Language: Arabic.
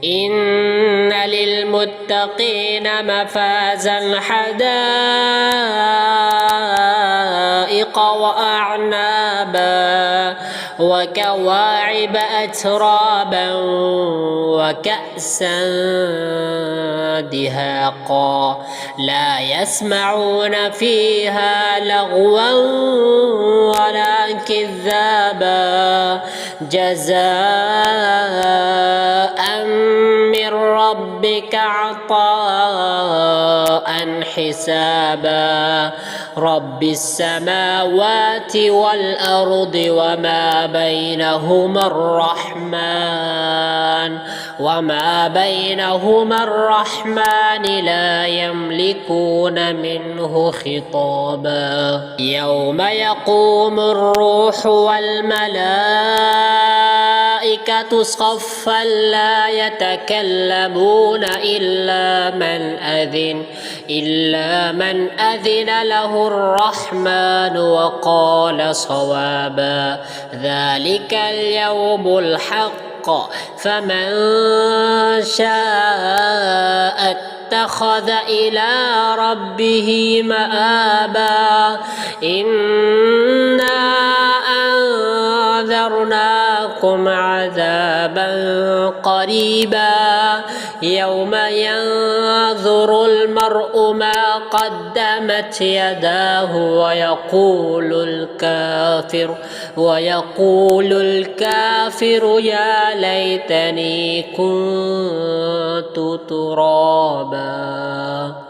إن للمتقين مفازا حدائق وأعنابا وكواعب أترابا وكأسا دهاقا لا يسمعون فيها لغوا ولا كذابا جزاء من ربك عطاء حسابا رب السماوات والأرض وما بينهما الرحمن لا يملكون منه خطابا يوم يقوم الروح والملائكة صفا لا يتكلمون إلا من أذن له الرحمن وقال صوابا ذلك اليوم الحق فمن شاء اتخذ إلى ربه مآبا إنا أنذرناكم عذابا قريبا يوم ينظر المرء ما قدمت يداه ويقول الكافر يا ليتني كنت ترابا.